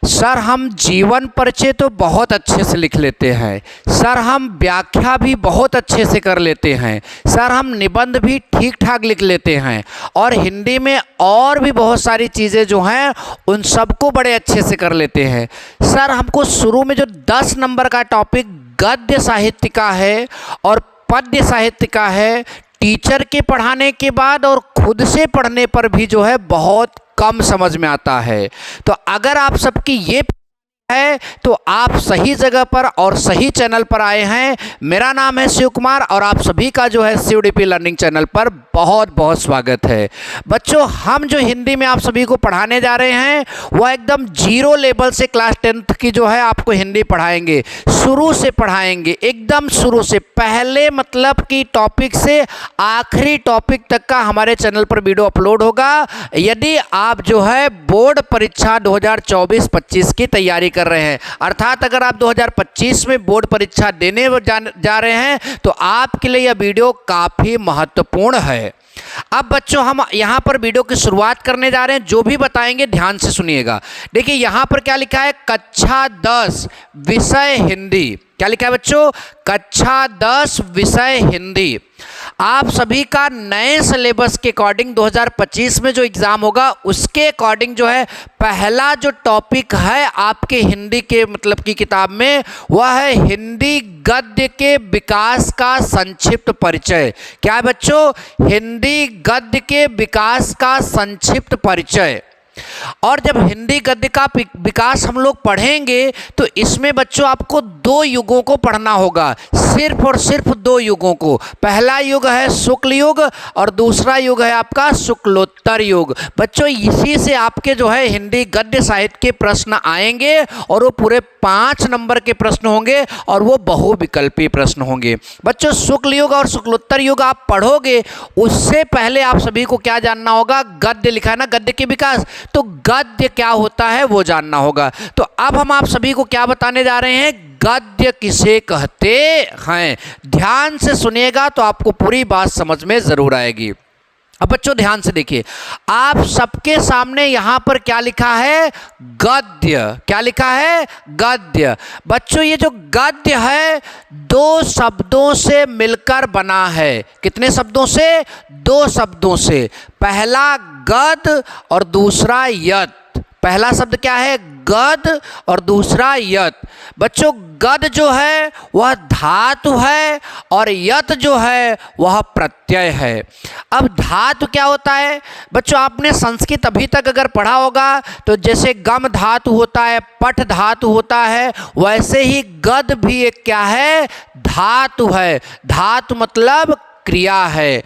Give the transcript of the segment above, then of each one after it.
Sir हम जीवन परिचय तो बहुत अच्छे से लिख लेते हैं, सर हम व्याख्या भी बहुत अच्छे से कर लेते हैं, सर हम निबंध भी ठीक ठाक लिख लेते हैं और हिंदी में और भी बहुत सारी चीज़ें जो हैं उन सबको बड़े अच्छे से कर लेते हैं। सर हमको शुरू में जो 10 नंबर का टॉपिक गद्य साहित्य का है और पद्य साहित्य का है, टीचर के पढ़ाने के बाद और खुद से पढ़ने पर भी जो है बहुत कम समझ में आता है। तो अगर आप सबकी ये है तो आप सही जगह पर और सही चैनल पर आए हैं। मेरा नाम है शिव कुमार और आप सभी का जो है शिवडीपी लर्निंग चैनल पर बहुत बहुत स्वागत है। बच्चों हम जो हिंदी में आप सभी को पढ़ाने जा रहे हैं वह एकदम जीरो लेवल से क्लास 10th की जो है आपको हिंदी पढ़ाएंगे, शुरू से पढ़ाएंगे, एकदम शुरू से पहले मतलब कि टॉपिक से आखिरी टॉपिक तक का हमारे चैनल पर वीडियो अपलोड होगा। यदि आप जो है बोर्ड परीक्षा 2024-25 की तैयारी कर रहे हैं, अर्थात अगर आप 2025 में बोर्ड परीक्षा देने जा रहे हैं तो आपके लिए यह वीडियो काफ़ी महत्वपूर्ण है। अब बच्चों हम यहाँ पर वीडियो की शुरुआत करने जा रहे हैं, जो भी बताएंगे ध्यान से सुनिएगा। देखिए यहाँ पर क्या लिखा है, कक्षा 10 विषय हिंदी। क्या लिखा है बच्चों, कक्षा 10 विषय हिंदी। आप सभी का नए सिलेबस के अकॉर्डिंग 2025 में जो एग्ज़ाम होगा उसके अकॉर्डिंग जो है पहला जो टॉपिक है आपके हिंदी के मतलब की किताब में वह है हिंदी गद्य के विकास का संक्षिप्त परिचय। क्या है बच्चों, हिंदी गद्य के विकास का संक्षिप्त परिचय। और जब हिंदी गद्य का विकास हम लोग पढ़ेंगे तो इसमें बच्चों आपको 2 युगों को पढ़ना होगा, सिर्फ और सिर्फ 2 युगों को। पहला युग है शुक्ल युग और दूसरा युग है आपका शुक्लोत्तर युग। बच्चों इसी से आपके जो है हिंदी गद्य साहित्य के प्रश्न आएंगे और वो पूरे 5 नंबर के प्रश्न होंगे और वो बहुविकल्पी प्रश्न होंगे। बच्चों शुक्ल युग और शुक्लोत्तर युग आप पढ़ोगे, उससे पहले आप सभी को क्या जानना होगा, गद्य लिखा है ना, गद्य के विकास, तो गद्य क्या होता है वो जानना होगा। तो अब हम आप सभी को क्या बताने जा रहे हैं, गद्य किसे कहते हैं। ध्यान से सुनिएगा तो आपको पूरी बात समझ में जरूर आएगी। अब बच्चों ध्यान से देखिए, आप सबके सामने यहां पर क्या लिखा है, गद्य। क्या लिखा है, गद्य। बच्चों ये जो गद्य है 2 शब्दों से मिलकर बना है। कितने शब्दों से, 2 शब्दों से। पहला गद और दूसरा यत। पहला शब्द क्या है, गद और दूसरा यत। बच्चों गद जो है वह धातु है और यत जो है वह प्रत्यय है। अब धातु क्या होता है बच्चों, आपने संस्कृत अभी तक अगर पढ़ा होगा तो जैसे गम धातु होता है, पठ धातु होता है, वैसे ही गद भी एक क्या है, धातु है। धातु मतलब क्रिया है।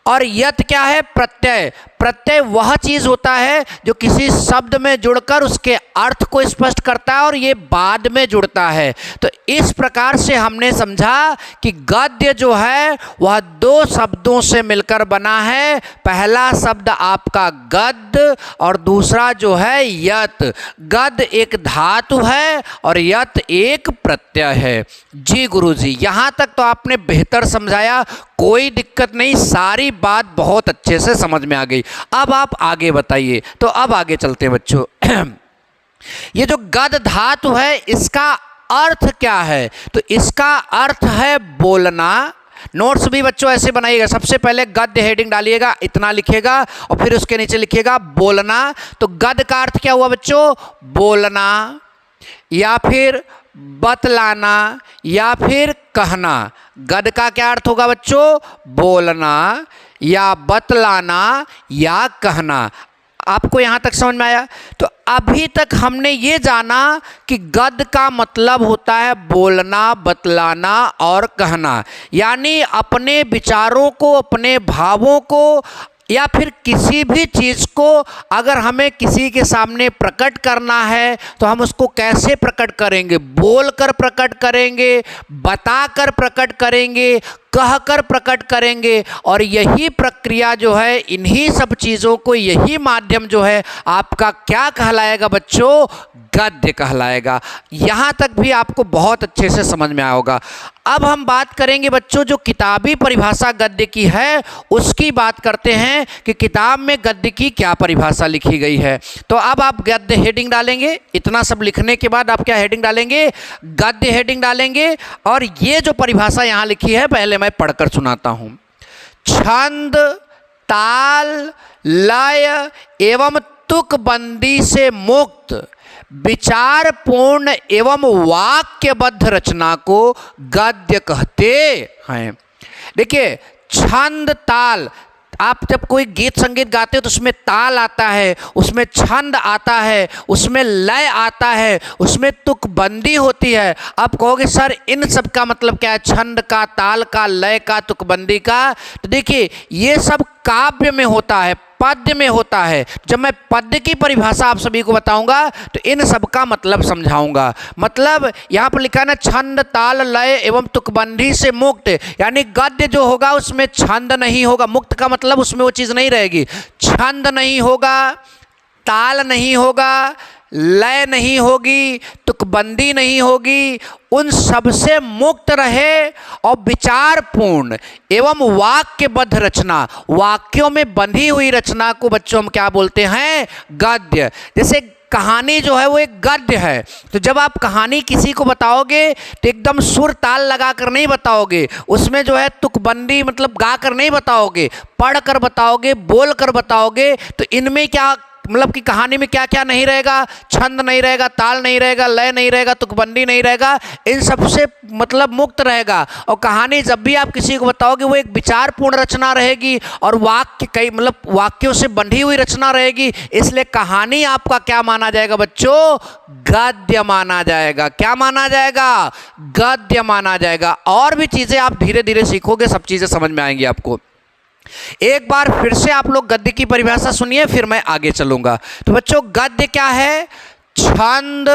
और यत क्या है, प्रत्यय। प्रत्यय वह चीज होता है जो किसी शब्द में जुड़कर उसके अर्थ को स्पष्ट करता है और ये बाद में जुड़ता है। तो इस प्रकार से हमने समझा कि गद्य जो है वह 2 शब्दों से मिलकर बना है। पहला शब्द आपका गद और दूसरा जो है यत। गद एक धातु है और यत एक प्रत्यय है। जी गुरुजी, यहाँ तक तो आपने बेहतर समझाया, कोई दिक्कत नहीं, सारी बात बहुत अच्छे से समझ में आ गई। अब आप आगे बताइए। तो अब आगे चलते हैं बच्चों। ये जो गद धातु है इसका अर्थ क्या है, तो इसका अर्थ है बोलना। नोट्स भी बच्चों ऐसे बनाइएगा, सबसे पहले गद्य हेडिंग डालिएगा, इतना लिखिएगा और फिर उसके नीचे लिखिएगा बोलना। तो गद का अर्थ क्या हुआ बच्चों, बोलना या फिर बतलाना या फिर कहना। गद का क्या अर्थ होगा बच्चों, बोलना या बतलाना या कहना। आपको यहाँ तक समझ में आया। तो अभी तक हमने ये जाना कि गद्य का मतलब होता है बोलना, बतलाना और कहना, यानी अपने विचारों को, अपने भावों को या फिर किसी भी चीज़ को अगर हमें किसी के सामने प्रकट करना है तो हम उसको कैसे प्रकट करेंगे, बोलकर प्रकट करेंगे, बताकर प्रकट करेंगे, कहकर प्रकट करेंगे। और यही प्रक्रिया जो है, इन्हीं सब चीज़ों को, यही माध्यम जो है आपका क्या कहलाएगा बच्चों, गद्य कहलाएगा। यहाँ तक भी आपको बहुत अच्छे से समझ में आया होगा। अब हम बात करेंगे बच्चों जो किताबी परिभाषा गद्य की है उसकी बात करते हैं कि किताब में गद्य की क्या परिभाषा लिखी गई है। तो अब आप गद्य हेडिंग डालेंगे, इतना सब लिखने के बाद आप क्या हेडिंग डालेंगे, गद्य हेडिंग डालेंगे। और ये जो परिभाषा यहाँ लिखी है पहले मैं पढ़कर सुनाता हूँ। छंद, ताल, लय एवं तुकबंदी से मुक्त विचारपूर्ण एवं वाक्यबद्ध रचना को गद्य कहते हैं। देखिए छंद, ताल, आप जब कोई गीत संगीत गाते हो तो उसमें ताल आता है, उसमें छंद आता है, उसमें लय आता है, उसमें तुकबंदी होती है। आप कहोगे सर इन सब का मतलब क्या है, छंद का, ताल का, लय का, तुकबंदी का? तो देखिए ये सब काव्य में होता है, पद्य में होता है। जब मैं पद्य की परिभाषा आप सभी को बताऊंगा तो इन सब का मतलब समझाऊंगा। मतलब यहाँ पर लिखा है ना, छंद, ताल, लय एवं तुकबंदी से मुक्त, यानी गद्य जो होगा उसमें छंद नहीं होगा। मुक्त का मतलब उसमें वो चीज़ नहीं रहेगी, छंद नहीं होगा, ताल नहीं होगा, लय नहीं होगी, तुकबंदी नहीं होगी, उन सबसे मुक्त रहे और विचारपूर्ण एवं वाक्यबद्ध रचना, वाक्यों में बंधी हुई रचना को बच्चों हम क्या बोलते हैं, गद्य। जैसे कहानी जो है वो एक गद्य है, तो जब आप कहानी किसी को बताओगे तो एकदम सुर ताल लगा कर नहीं बताओगे, उसमें जो है तुकबंदी मतलब गा कर नहीं बताओगे, पढ़ कर बताओगे, बोल कर बताओगे। तो इनमें क्या मतलब कि कहानी में क्या क्या नहीं रहेगा, छंद नहीं रहेगा, ताल नहीं रहेगा, लय नहीं रहेगा, तुकबंदी नहीं रहेगा, इन सब से मतलब मुक्त रहेगा। और कहानी जब भी आप किसी को बताओगे वो एक विचारपूर्ण रचना रहेगी और वाक्य कई मतलब वाक्यों से बंधी हुई रचना रहेगी। इसलिए कहानी आपका क्या माना जाएगा बच्चों, गद्य माना जाएगा। क्या माना जाएगा, गद्य माना जाएगा। और भी चीज़ें आप धीरे धीरे सीखोगे, सब चीज़ें समझ में आएंगी आपको। एक बार फिर से आप लोग गद्य की परिभाषा सुनिए, फिर मैं आगे चलूंगा। तो बच्चों गद्य क्या है, छंद,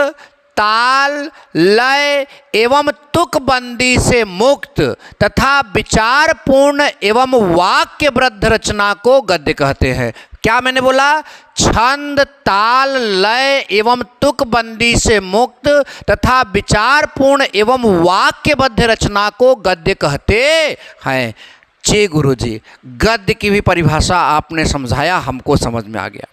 ताल, लय एवं तुकबंदी से मुक्त तथा विचारपूर्ण एवं वाक्यबद्ध रचना को गद्य कहते हैं। क्या मैंने बोला, छंद, ताल, लय एवं तुकबंदी से मुक्त तथा विचारपूर्ण एवं वाक्यबद्ध रचना को गद्य कहते हैं। जी गुरुजी, गद्य की भी परिभाषा आपने समझाया, हमको समझ में आ गया।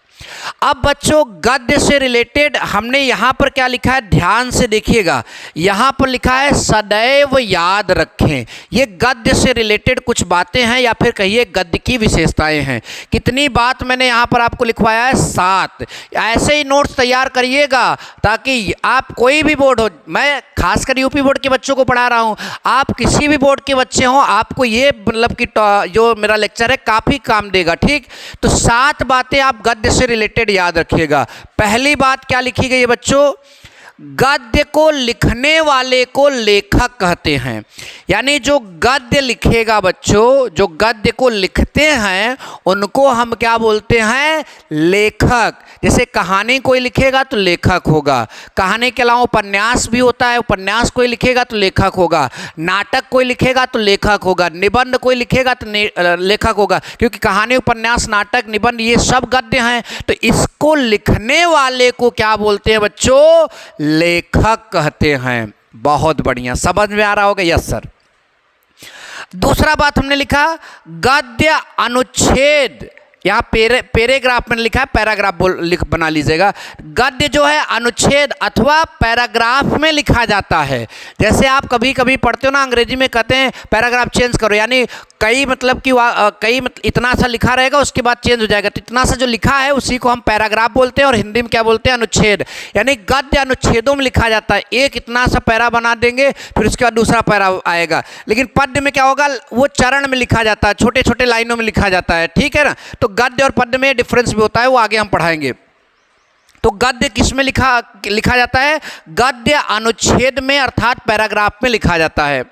अब बच्चों गद्य से रिलेटेड हमने यहाँ पर क्या लिखा है, ध्यान से देखिएगा। यहाँ पर लिखा है सदैव याद रखें। ये गद्य से रिलेटेड कुछ बातें हैं या फिर कहिए गद्य की विशेषताएं हैं। कितनी बात मैंने यहाँ पर आपको लिखवाया है, 7। ऐसे ही नोट्स तैयार करिएगा ताकि आप कोई भी बोर्ड हो, मैं खासकर यूपी बोर्ड के बच्चों को पढ़ा रहा हूँ, आप किसी भी बोर्ड के बच्चे हों, आपको ये मतलब कि जो मेरा लेक्चर है काफ़ी काम देगा। ठीक, तो 7 बातें आप गद्य से रिलेटेड याद रखिएगा। पहली बात क्या लिखी गई है बच्चों, गद्य को लिखने वाले को लेखक कहते हैं। यानी जो गद्य लिखेगा बच्चों, जो गद्य को लिखते हैं उनको हम क्या बोलते हैं, लेखक। जैसे कहानी कोई लिखेगा तो लेखक होगा, कहानी के अलावा उपन्यास भी होता है, उपन्यास कोई लिखेगा तो लेखक होगा, नाटक कोई लिखेगा तो लेखक होगा, निबंध कोई लिखेगा तो लेखक होगा, क्योंकि कहानी, उपन्यास, नाटक, निबंध ये सब गद्य हैं। तो इसको लिखने वाले को क्या बोलते हैं बच्चों, लेखक कहते हैं। बहुत बढ़िया, समझ में आ रहा होगा, यस सर। दूसरा बात हमने लिखा गद्य अनुच्छेद, यहाँ पैराग्राफ में लिखा है, पैराग्राफ बना लीजिएगा। गद्य जो है अनुच्छेद अथवा पैराग्राफ में लिखा जाता है। जैसे आप कभी कभी पढ़ते हो ना, अंग्रेजी में कहते हैं पैराग्राफ चेंज करो, यानी कई मतलब कि इतना सा लिखा रहेगा उसके बाद चेंज हो जाएगा, तो इतना सा जो लिखा है उसी को हम पैराग्राफ बोलते हैं और हिंदी में क्या बोलते हैं, अनुच्छेद। यानी गद्य अनुच्छेदों में लिखा जाता है, एक इतना सा पैरा बना देंगे फिर उसके बाद दूसरा पैरा आएगा। लेकिन पद्य में क्या होगा, वो चरण में लिखा जाता है, छोटे छोटे लाइनों में लिखा जाता है। ठीक है ना, तो गद्य और पद्य में डिफरेंस भी होता है, वो आगे हम पढ़ाएंगे। तो गद्य किस में लिखा जाता है, गद्य अनुच्छेद में अर्थात पैराग्राफ में लिखा जाता है।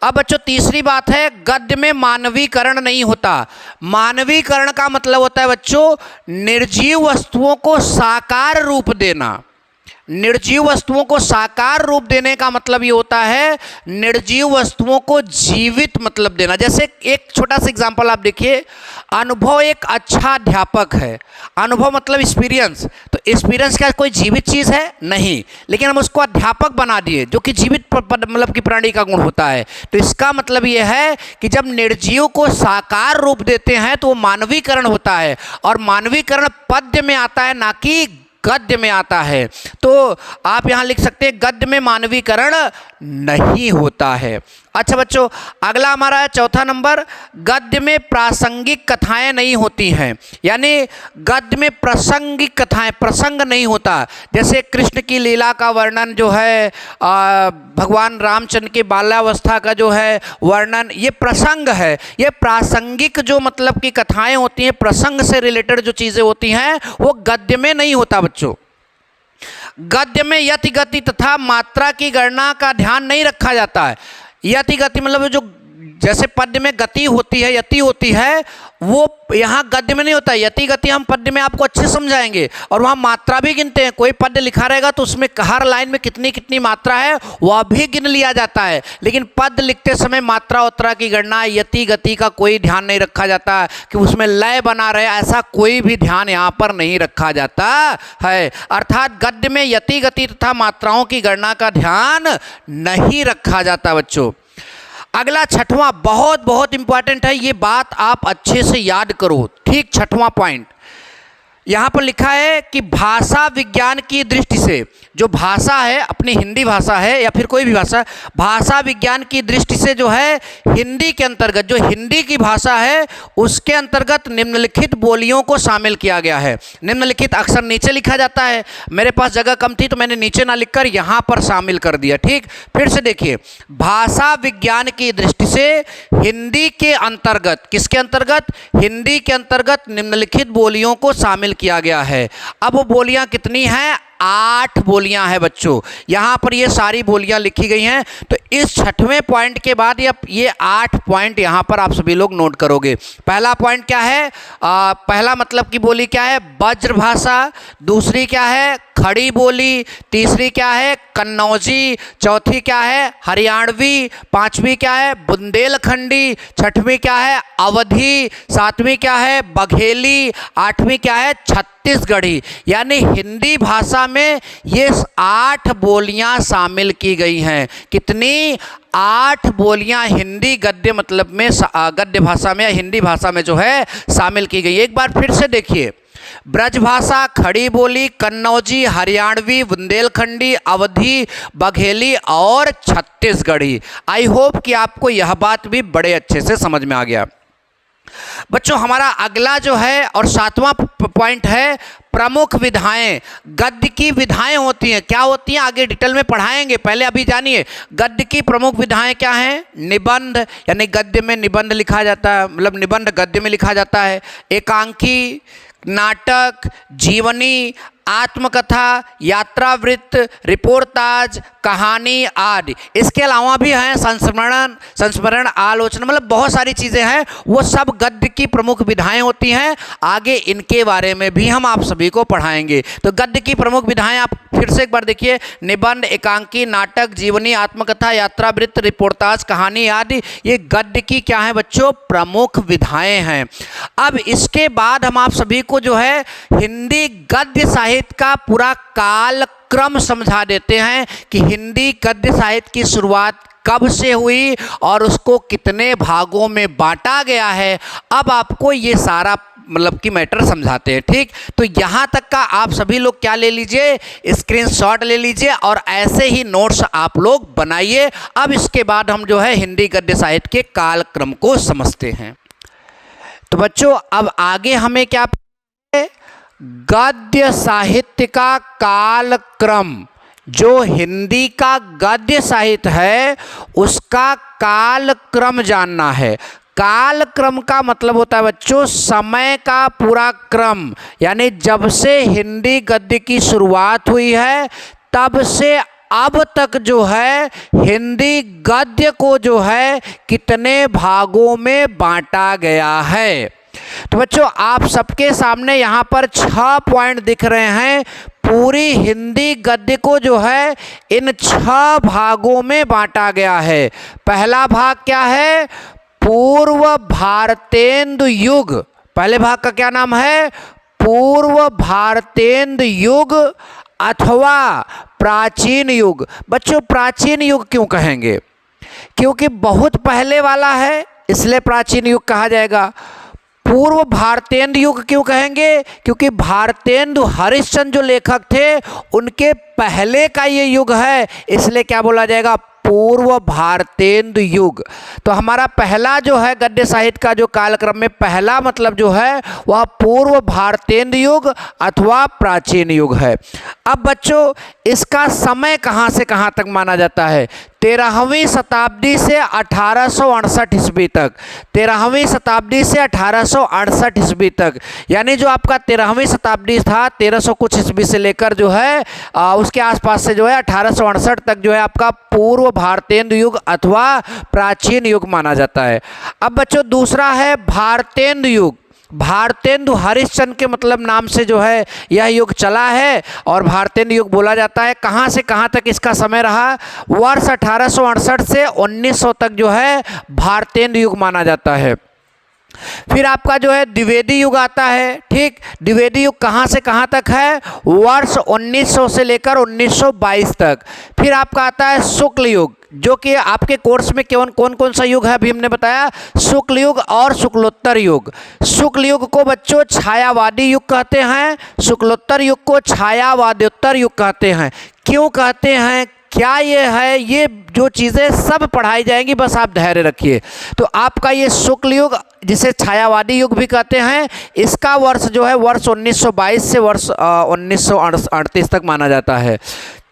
अब बच्चों तीसरी बात है, गद्य में मानवीकरण नहीं होता। मानवीकरण का मतलब होता है बच्चों निर्जीव वस्तुओं को साकार रूप देना। निर्जीव वस्तुओं को साकार रूप देने का मतलब ये होता है निर्जीव वस्तुओं को जीवित मतलब देना। जैसे एक छोटा सा एग्जांपल आप देखिए, अनुभव एक अच्छा अध्यापक है। अनुभव मतलब एक्सपीरियंस, तो एक्सपीरियंस क्या कोई जीवित चीज़ है? नहीं, लेकिन हम उसको अध्यापक बना दिए जो कि जीवित मतलब कि प्राणी का गुण होता है। तो इसका मतलब ये है कि जब निर्जीव को साकार रूप देते हैं तो वो मानवीकरण होता है, और मानवीकरण पद्य में आता है ना कि गद्य में आता है। तो आप यहाँ लिख सकते हैं गद्य में मानवीकरण नहीं होता है। अच्छा बच्चों, अगला हमारा है चौथा नंबर, गद्य में प्रासंगिक कथाएं नहीं होती हैं, यानी गद्य में प्रासंगिक कथाएं, प्रसंग नहीं होता। जैसे कृष्ण की लीला का वर्णन जो है, भगवान रामचंद्र की बाल्यावस्था का जो है वर्णन, ये प्रसंग है। ये प्रासंगिक जो मतलब की कथाएं होती हैं, प्रसंग से रिलेटेड जो चीज़ें होती हैं, वो गद्य में नहीं होता बच्चों। गद्य में यति गति तथा मात्रा की गणना का ध्यान नहीं रखा जाता है। यति गति मतलब जो जैसे पद्य में गति होती है, यति होती है, वो यहाँ गद्य में नहीं होता है। यति गति हम पद्य में आपको अच्छे समझाएंगे, और वहाँ मात्रा भी गिनते हैं। कोई पद्य लिखा रहेगा तो उसमें हर लाइन में कितनी कितनी मात्रा है वह भी गिन लिया जाता है, लेकिन पद्य लिखते समय मात्रा उत्रा की गणना, यति गति का कोई ध्यान नहीं रखा जाता कि उसमें लय बना रहे, ऐसा कोई भी ध्यान यहाँ पर नहीं रखा जाता है। अर्थात गद्य में यति गति तथा मात्राओं की गणना का ध्यान नहीं रखा जाता बच्चों। अगला छठवां बहुत बहुत इंपॉर्टेंट है, ये बात आप अच्छे से याद करो। ठीक, छठवां पॉइंट यहाँ पर लिखा है कि भाषा विज्ञान की दृष्टि से, जो भाषा है अपनी हिंदी भाषा है या फिर कोई भी भाषा, भाषा विज्ञान की दृष्टि से जो है हिंदी के अंतर्गत, जो हिंदी की भाषा है उसके अंतर्गत निम्नलिखित बोलियों को शामिल किया गया है। निम्नलिखित अक्सर नीचे लिखा जाता है, मेरे पास जगह कम थी तो मैंने नीचे ना लिखकर यहाँ पर शामिल कर दिया। ठीक, फिर से देखिए, भाषा विज्ञान की दृष्टि से हिंदी के अंतर्गत, किसके अंतर्गत? हिंदी के अंतर्गत निम्नलिखित बोलियों को शामिल किया गया है। अब वो बोलियां कितनी हैं? 8 बोलियां हैं बच्चों। यहाँ पर ये सारी बोलियां लिखी गई हैं। तो इस छठवें पॉइंट के बाद ये 8 पॉइंट यहाँ पर आप सभी लोग नोट करोगे। पहला पॉइंट क्या है? पहला मतलब की बोली क्या है? ब्रज भाषा। दूसरी क्या है? खड़ी बोली। तीसरी क्या है? कन्नौजी। चौथी क्या है? हरियाणवी। पांचवी क्या है? बुंदेलखंडी। छठवीं क्या है? अवधी। सातवीं क्या है? बघेली। आठवीं क्या है? छत्तीसगढ़ी। यानी हिंदी भाषा में ये 8 बोलियां शामिल की गई हैं। कितनी? 8 बोलियां हिंदी गद्य मतलब में, गद्य भाषा में या हिंदी भाषा में जो है शामिल की गई। एक बार फिर से देखिए, ब्रजभाषा, खड़ी बोली, कन्नौजी, हरियाणवी, बुंदेलखंडी, अवधी, बघेली और छत्तीसगढ़ी। आई होप कि आपको यह बात भी बड़े अच्छे से समझ में आ गया। बच्चों, हमारा अगला जो है और 7वां पॉइंट है प्रमुख विधाएं। गद्य की विधाएं होती हैं, क्या होती हैं आगे डिटेल में पढ़ाएंगे, पहले अभी जानिए गद्य की प्रमुख विधाएं क्या हैं। निबंध, यानी गद्य में निबंध लिखा जाता है, मतलब निबंध गद्य में लिखा जाता है। एकांकी, नाटक, जीवनी, आत्मकथा, यात्रावृत्त, रिपोर्टाज, कहानी आदि। इसके अलावा भी हैं संस्मरण, आलोचना, मतलब बहुत सारी चीज़ें हैं। वो सब गद्य की प्रमुख विधाएं होती हैं। आगे इनके बारे में भी हम आप सभी को पढ़ाएंगे। तो गद्य की प्रमुख विधाएं आप फिर से एक बार देखिए, निबंध, एकांकी, नाटक, जीवनी, आत्मकथा, यात्रावृत्त, रिपोर्टाज, कहानी आदि, ये गद्य की क्या है बच्चों? प्रमुख विधाएं हैं। अब इसके बाद हम आप सभी को जो है हिंदी गद्य साहित्य का पूरा काल क्रम समझा देते हैं कि हिंदी गद्य साहित्य की शुरुआत कब से हुई और उसको कितने भागों में बांटा गया है। अब आपको ये सारा मतलब कि मैटर समझाते हैं। ठीक, तो यहाँ तक का आप सभी लोग क्या ले लीजिए, स्क्रीनशॉट ले लीजिए और ऐसे ही नोट्स आप लोग बनाइए। अब इसके बाद हम जो है हिंदी गद्य साहित्य के काल क्रम को समझते हैं। तो बच्चों, अब आगे हमें क्या, गद्य साहित्य का काल क्रम, जो हिंदी का गद्य साहित्य है उसका काल क्रम जानना है। काल क्रम का मतलब होता है बच्चों समय का पूरा क्रम, यानी जब से हिंदी गद्य की शुरुआत हुई है तब से अब तक जो है हिंदी गद्य को जो है कितने भागों में बांटा गया है। तो बच्चों, आप सबके सामने यहाँ पर 6 पॉइंट दिख रहे हैं पूरी हिंदी गद्य को जो है इन 6 भागों में बांटा गया है। पहला भाग क्या है? पूर्व भारतेंदु युग। पहले भाग का क्या नाम है? पूर्व भारतेंदु युग अथवा प्राचीन युग। बच्चों प्राचीन युग क्यों कहेंगे? क्योंकि बहुत पहले वाला है, इसलिए प्राचीन युग कहा जाएगा। पूर्व भारतेंदु युग क्यों कहेंगे? क्योंकि भारतेंदु हरिश्चंद्र जो लेखक थे उनके पहले का ये युग है, इसलिए क्या बोला जाएगा? पूर्व भारतेंदु युग। तो हमारा पहला जो है गद्य साहित्य का जो कालक्रम में पहला मतलब जो है वह पूर्व भारतेंदु युग अथवा प्राचीन युग है। अब बच्चों इसका समय कहाँ से कहाँ तक माना जाता है? 13वीं शताब्दी से 1868 ईस्वी तक। 13वीं शताब्दी से 1868 ईस्वी तक, यानी जो आपका 13वीं शताब्दी था 1300 कुछ ईस्वी से लेकर जो है उसके आसपास से जो है 1868 तक जो है आपका पूर्व भारतेंदु युग अथवा प्राचीन युग माना जाता है। अब बच्चों दूसरा है भारतेंदु युग। भारतेंदु हरिश्चंद्र के मतलब नाम से जो है यह युग चला है और भारतेंदु युग बोला जाता है। कहाँ से कहाँ तक इसका समय रहा? वर्ष 1868 से 1900 तक जो है भारतेंदु युग माना जाता है। फिर आपका जो है द्विवेदी युग आता है। ठीक, द्विवेदी युग कहाँ से कहाँ तक है? वर्ष 1900 से लेकर 1922 तक। फिर आपका आता है शुक्ल युग, जो कि आपके कोर्स में कौन कौन सा युग है अभी हमने बताया, शुक्ल युग और शुक्लोत्तर युग। शुक्ल युग को बच्चों छायावादी युग कहते हैं, शुक्लोत्तर युग को छायावादोत्तर युग कहते हैं। क्यों कहते हैं, क्या ये है, ये जो चीज़ें सब पढ़ाई जाएंगी, बस आप धैर्य रखिए। तो आपका ये शुक्ल युग जिसे छायावादी युग भी कहते हैं, इसका वर्ष जो है वर्ष 1922 से वर्ष 1938 तक माना जाता है।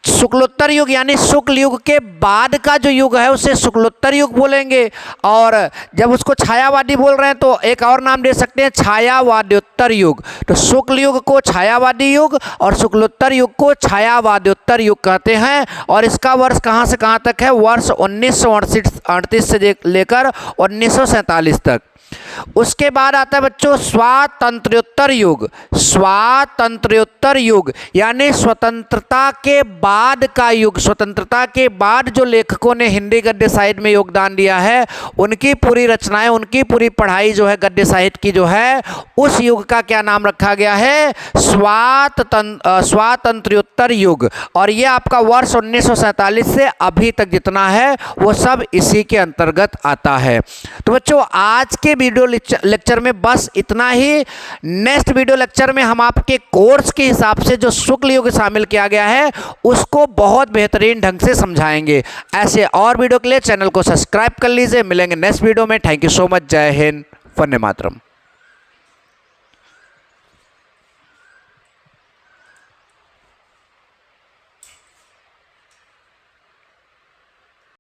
शुक्लोत्तर युग यानी शुक्ल युग के बाद का जो युग है उसे शुक्लोत्तर युग बोलेंगे, और जब उसको छायावादी बोल रहे हैं तो एक और नाम दे सकते हैं छायावादोत्तर युग। तो शुक्ल युग को छायावादी युग और शुक्लोत्तर युग को छायावादोत्तर युग कहते हैं। और इसका वर्ष कहाँ से कहाँ तक है? वर्ष 1938 से लेकर 1947 तक। उसके बाद आता है बच्चों स्वातंत्र्योत्तर युग। स्वातंत्र्योत्तर युग यानी स्वतंत्रता के बाद का युग। स्वतंत्रता के बाद जो लेखकों ने हिंदी गद्य साहित्य में योगदान दिया है उनकी पूरी रचनाएं, उनकी पूरी पढ़ाई जो है गद्य साहित्य की जो है उस युग का क्या नाम रखा गया है? स्वातंत्र्योत्तर युग। और ये आपका वर्ष 1947 से अभी तक जितना है वो सब इसी के अंतर्गत आता है। तो बच्चों आज के वीडियो लेक्चर में बस इतना ही। नेक्स्ट वीडियो लेक्चर में हम आपके कोर्स के हिसाब से जो शुक्ल युग शामिल किया गया है उसको बहुत बेहतरीन ढंग से समझाएंगे। ऐसे और वीडियो के लिए चैनल को सब्सक्राइब कर लीजिए। मिलेंगे नेक्स्ट वीडियो में। Thank you so much. जय हिंद, वंदे मातरम।